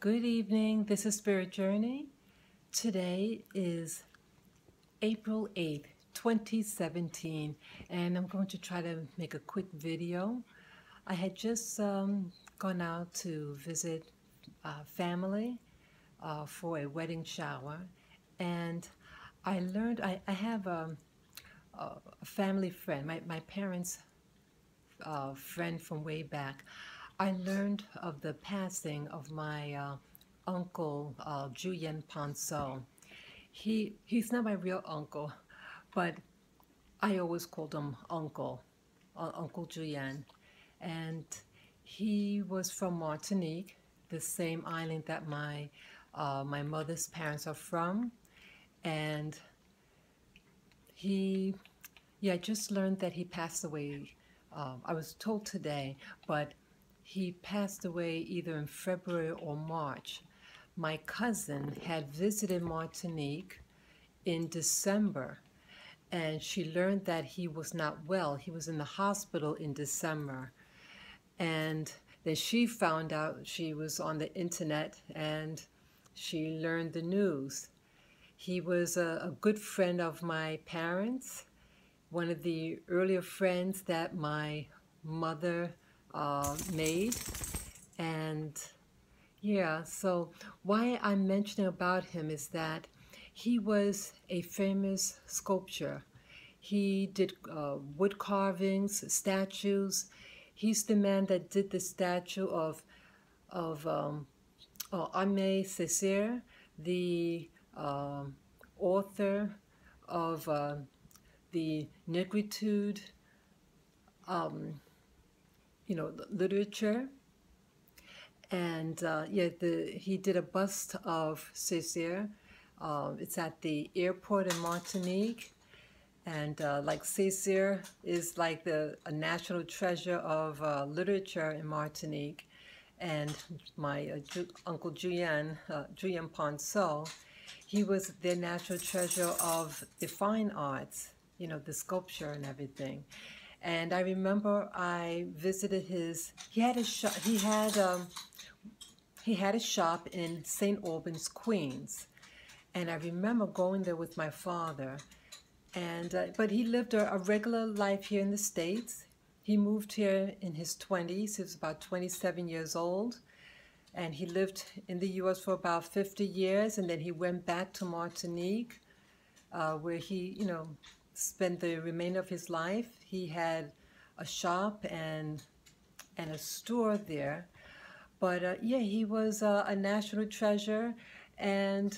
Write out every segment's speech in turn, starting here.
Good evening. This is Spirit Journey. Today is April 8th, 2017, and I'm going to try to make a quick video. I had just gone out to visit family for a wedding shower, and I learned I have a family friend, my parents' friend from way back. I learned of the passing of my uncle Julien Ponceau. He's not my real uncle, but I always called him Uncle Julien, and he was from Martinique, the same island that my mother's parents are from, and I just learned that he passed away. I was told today, but he passed away either in February or March. My cousin had visited Martinique in December, and she learned that he was not well. He was in the hospital in December. And then she found out, she was on the internet, and she learned the news. He was a good friend of my parents, one of the earlier friends that my mother made. And yeah, so why I'm mentioning about him is that he was a famous sculptor. He did wood carvings, statues. He's the man that did the statue of Aimé Césaire, the author of the Negritude, literature. And he did a bust of Césaire. It's at the airport in Martinique. And like Césaire is like a national treasure of literature in Martinique. And my Uncle Julien, Julien Ponceau, he was the national treasure of the fine arts, the sculpture and everything. And I remember I visited he had a shop, he had a shop in St. Albans, Queens. And I remember going there with my father. And but he lived a regular life here in the States. He moved here in his 20s. He was about 27 years old. And he lived in the U.S. for about 50 years. And then he went back to Martinique, where he, spent the remainder of his life. He had a shop and a store there. But he was a national treasure. And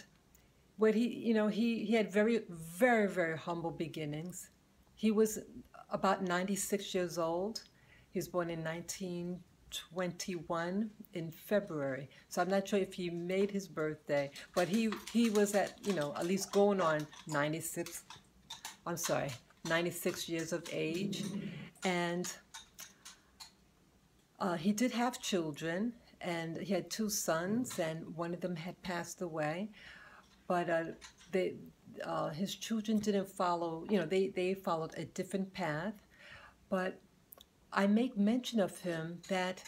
what he had very, very, very humble beginnings. He was about 96 years old. He was born in 1921 in February. So I'm not sure if he made his birthday, but he was at least going on 96 years of age. And he did have children, and he had two sons, and one of them had passed away. But his children didn't follow, they followed a different path. But I make mention of him that,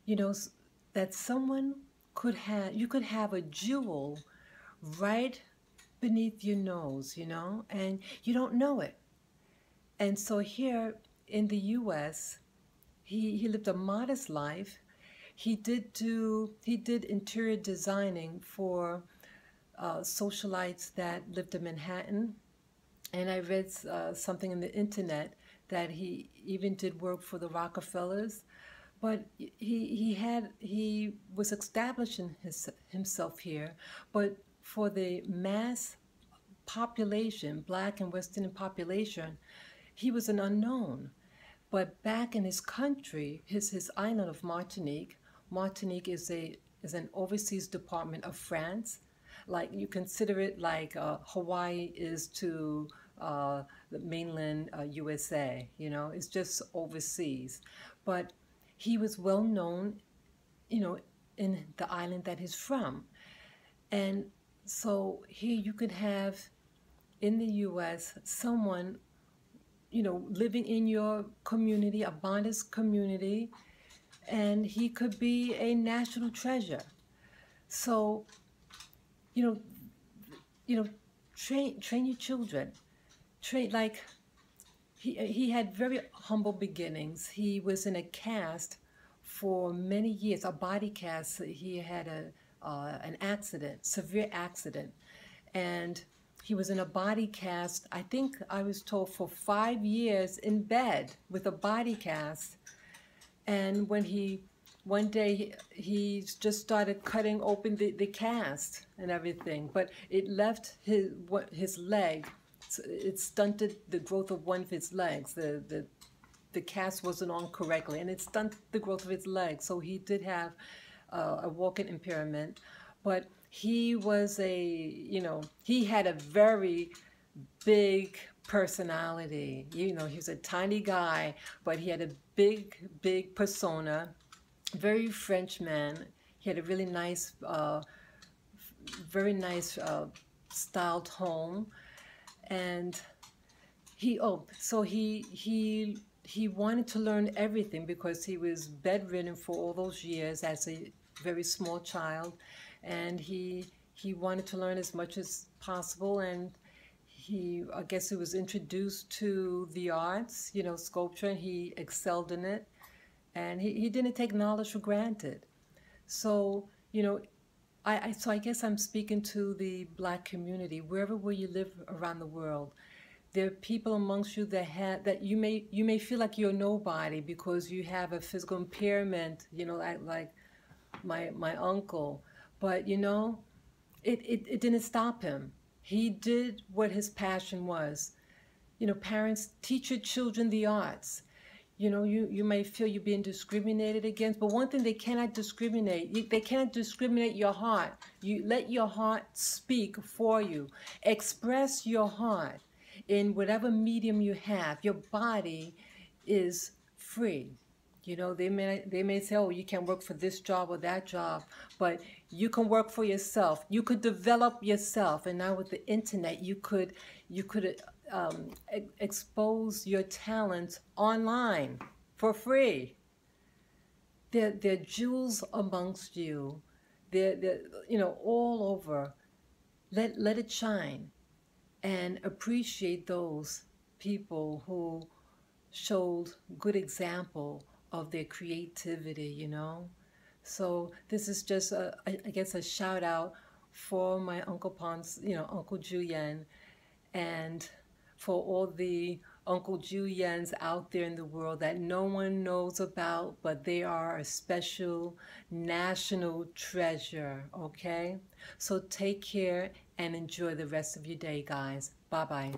that someone you could have a jewel right beneath your nose, and you don't know it. And so here in the U.S., he lived a modest life. He did interior designing for socialites that lived in Manhattan. And I read something on the internet that he even did work for the Rockefellers. But he was establishing himself here. But for the mass population, Black and West Indian population, he was an unknown. But back in his country, his island of Martinique is an overseas department of France. Like, you consider it like Hawaii is to the mainland USA, it's just overseas. But he was well known, in the island that he's from. And so here you could have, in the U.S., someone, living in your community, a modest community, and he could be a national treasure. So, you know, you know, train your children. Train like he had very humble beginnings. He was in a cast for many years, a body cast. He had an accident, severe accident, and he was in a body cast. I think I was told for 5 years in bed with a body cast. And when he one day he just started cutting open the cast and everything, but it left his leg. It stunted the growth of one of his legs. The cast wasn't on correctly, and it stunted the growth of his legs. So he did have a walking impairment, but he was he had a very big personality. He was a tiny guy, but he had a big persona, very French man. He had a really nice, very nice styled home. And he wanted to learn everything because he was bedridden for all those years as a very small child, and he wanted to learn as much as possible. And I guess he was introduced to the arts, sculpture, and he excelled in it, and he didn't take knowledge for granted. So I guess I'm speaking to the Black community, wherever where you live around the world. There are people amongst you that you may feel like you're nobody because you have a physical impairment, like my uncle. But it didn't stop him. He did what his passion was. Parents, teach your children the arts. You may feel you're being discriminated against, but one thing they cannot discriminate, they cannot discriminate your heart. You let your heart speak for you. Express your heart in whatever medium you have. Your body is free. They may say, oh, you can't work for this job or that job, but you can work for yourself. You could develop yourself, and now with the internet, you could expose your talents online for free. There are jewels amongst you. They're all over. Let it shine, and appreciate those people who showed good example of their creativity. So this is just I guess a shout out for my Uncle Uncle Julien, and for all the Uncle Juliens out there in the world that no one knows about, but they are a special national treasure, okay? So take care and enjoy the rest of your day, guys. Bye-bye.